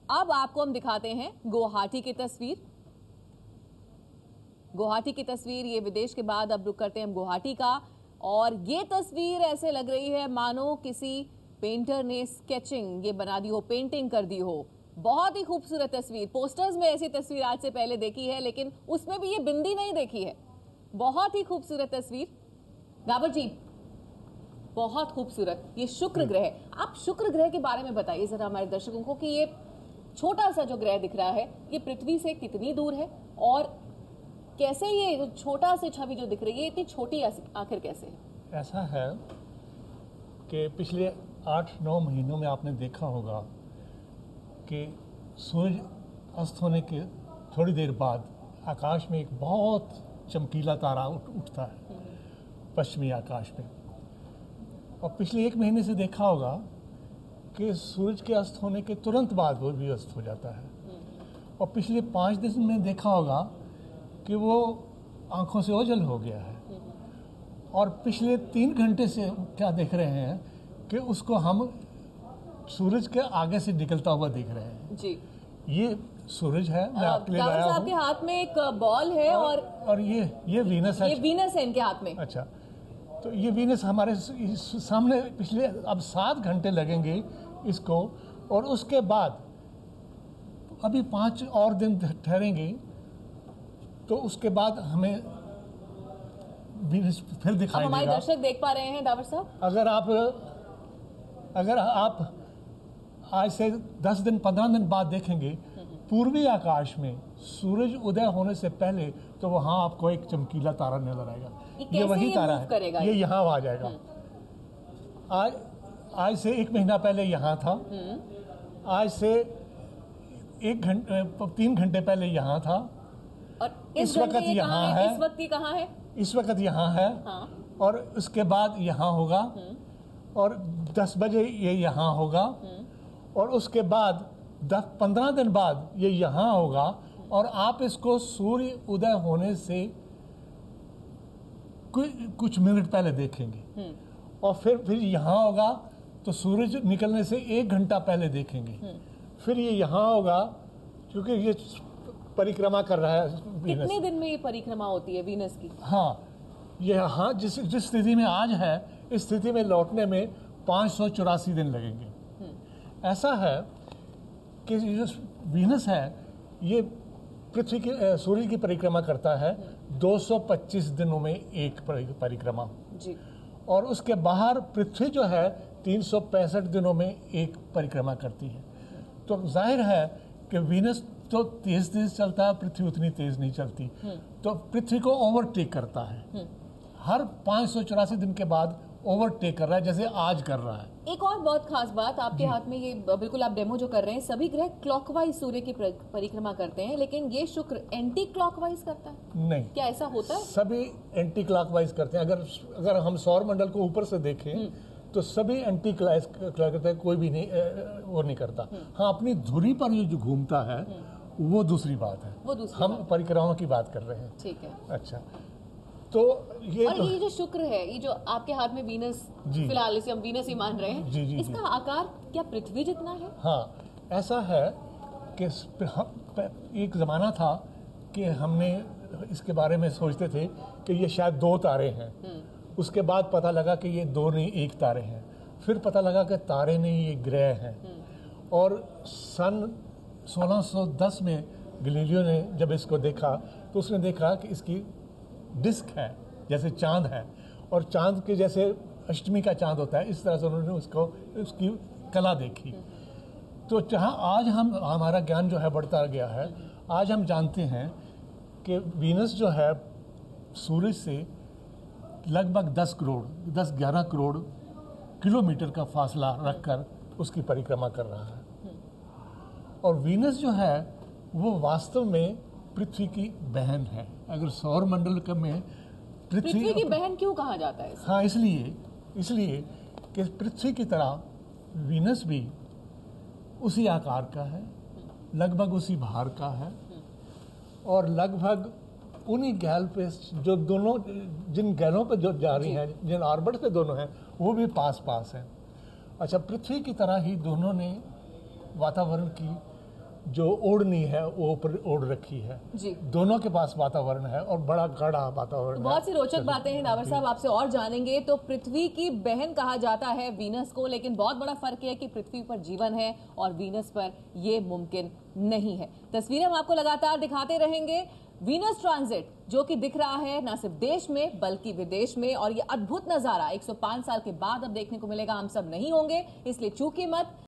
अब आपको हम दिखाते हैं गुवाहाटी की तस्वीर। गुवाहाटी की तस्वीर, ये विदेश के बाद अब रुक करते हैं हम गुवाहाटी का। और ये तस्वीर ऐसे लग रही है मानो किसी पेंटर ने स्केचिंग ये बना दी हो, पेंटिंग कर दी हो। बहुत ही खूबसूरत तस्वीर। पोस्टर्स में ऐसी तस्वीर आज से पहले देखी है, लेकिन उसमें भी ये बिंदी नहीं देखी है। बहुत ही खूबसूरत तस्वीर। गाबर जी, बहुत खूबसूरत। ये शुक्र ग्रह, आप शुक्र ग्रह के बारे में बताइए जरा हमारे दर्शकों को कि ये छोटा सा जो ग्रह दिख रहा है ये पृथ्वी से कितनी दूर है और कैसे ये छोटा सी छवि जो दिख रही है इतनी छोटी आखिर कैसे है? ऐसा है कि पिछले 8-9 महीनों में आपने देखा होगा कि सूरज अस्त होने के थोड़ी देर बाद आकाश में एक बहुत चमकीला तारा उठता है पश्चिमी आकाश में। और पिछले 1 महीने से देखा होगा कि सूरज के अस्त होने के तुरंत बाद वो भी अस्त हो जाता है। और पिछले 5 दिन में देखा होगा कि वो आंखों से ओझल हो गया है। और पिछले 3 घंटे से क्या देख रहे हैं कि उसको हम सूरज के आगे से निकलता हुआ देख रहे हैं जी। ये सूरज है, मैं आपके लिए लाया हूं। आपके हाथ में एक बॉल है और ये वीनस है। ये वीनस है इनके हाथ में। अच्छा, तो ये वीनस हमारे सामने पिछले अब 7 घंटे लगेंगे इसको। और उसके बाद अभी 5 और दिन ठहरेंगे तो उसके बाद हमें वीनस फिर दिखाई देगा। हमारे दर्शक देख पा रहे हैं दावर साहब? अगर आप आज से 10 दिन 15 दिन बाद देखेंगे पूर्वी आकाश में सूरज उदय होने से पहले, तो वहां आपको एक चमकीला तारा नजर आएगा। ये वही तारा है, ये यहाँ आ जाएगा। आज से 1 महीना पहले यहाँ था, आज से 3 घंटे पहले यहाँ था, और इस वक्त यहाँ है। इस वक्त कहाँ है? इस वक्त यहाँ है। हाँ। और उसके बाद यहाँ होगा और 10 बजे ये यहाँ होगा और उसके बाद 10-15 दिन बाद ये यहाँ होगा। और आप इसको सूर्य उदय होने से कुछ मिनट पहले देखेंगे और फिर यहाँ होगा तो सूरज निकलने से 1 घंटा पहले देखेंगे। फिर ये यहाँ होगा क्योंकि ये परिक्रमा कर रहा है वीनस। कितने दिन में ये परिक्रमा होती है वीनस की? हाँ, ये हाँ जिस स्थिति में आज है इस स्थिति में लौटने में 584 दिन लगेंगे। ऐसा है कि जो वीनस है ये पृथ्वी की सूर्य की परिक्रमा करता है 225 दिनों में एक परिक्रमा जी। और उसके बाहर पृथ्वी जो है 365 दिनों में एक परिक्रमा करती है। तो जाहिर है कि वीनस तो तेज चलता है, पृथ्वी उतनी तेज नहीं चलती, तो पृथ्वी को ओवरटेक करता है। हर 584 दिन के बाद ओवरटेक कर रहा है, जैसे आज कर रहा है। एक और बहुत खास बात, आपके हाथ में ये बिल्कुल आप डेमो जो कर रहे हैं, सभी ग्रह क्लॉकवाइज सूर्य की परिक्रमा करते हैं, लेकिन ये शुक्र एंटी क्लॉकवाइज करता है। नहीं, क्या ऐसा होता है? सभी एंटी क्लॉकवाइज करते हैं। अगर हम सौर मंडल को ऊपर से देखें तो सभी एंटी क्लॉक करते हैं, कोई भी नहीं वो नहीं करता। हाँ, अपनी धुरी पर जो घूमता है वो दूसरी बात है, हम परिक्रमाओं की बात कर रहे हैं। ठीक है। अच्छा, तो ये और ये जो शुक्र है, ये जो आपके हाथ में वीनस, फिलहाल इसे हम वीनस ही मान रहे हैं, जी, इसका आकार क्या पृथ्वी जितना है? हाँ, ऐसा है कि एक ज़माना था कि हमने इसके बारे में सोचते थे कि ये शायद 2 तारे हैं। उसके बाद पता लगा कि ये 2 नहीं 1 तारे हैं। फिर पता लगा कि तारे नहीं, ये ग्रह हैं। और सन 1610 में गैलीलियो ने जब इसको देखा तो उसने देखा कि इसकी डिस्क है, जैसे चांद है, और चांद के जैसे अष्टमी का चांद होता है, इस तरह से उन्होंने उसकी कला देखी। तो जहाँ आज हमारा ज्ञान जो है बढ़ता गया है, आज हम जानते हैं कि वीनस जो है सूरज से लगभग 10-11 करोड़ किलोमीटर का फासला रखकर उसकी परिक्रमा कर रहा है। और वीनस जो है वो वास्तव में पृथ्वी की बहन है। अगर सौर मंडल में पृथ्वी की बहन क्यों कहा जाता है? हाँ, इसलिए कि पृथ्वी की तरह वीनस भी उसी आकार का है, लगभग उसी भार का है, और लगभग उन्हीं गैल पे जो दोनों जिन गैलों पे जो जा रही हैं, जिन ऑर्बिट पे दोनों हैं, वो भी पास हैं। अच्छा, पृथ्वी की तरह ही दोनों ने वातावरण की जो ओढ़नी है वो ऊपर ओढ़ रखी है। जी, दोनों के पास वातावरण है और बड़ा गाढ़ा वातावरण है। बहुत सी रोचक बातें हैं नावर साहब, आपसे और जानेंगे। तो पृथ्वी की बहन कहा जाता है वीनस को, लेकिन बहुत बड़ा फर्क है कि पृथ्वी पर जीवन है और वीनस पर यह मुमकिन नहीं है। तस्वीरें हम आपको लगातार दिखाते रहेंगे। वीनस ट्रांजिट जो कि दिख रहा है न सिर्फ देश में बल्कि विदेश में, और ये अद्भुत नजारा 105 साल के बाद अब देखने को मिलेगा। हम सब नहीं होंगे, इसलिए चूकिए मत।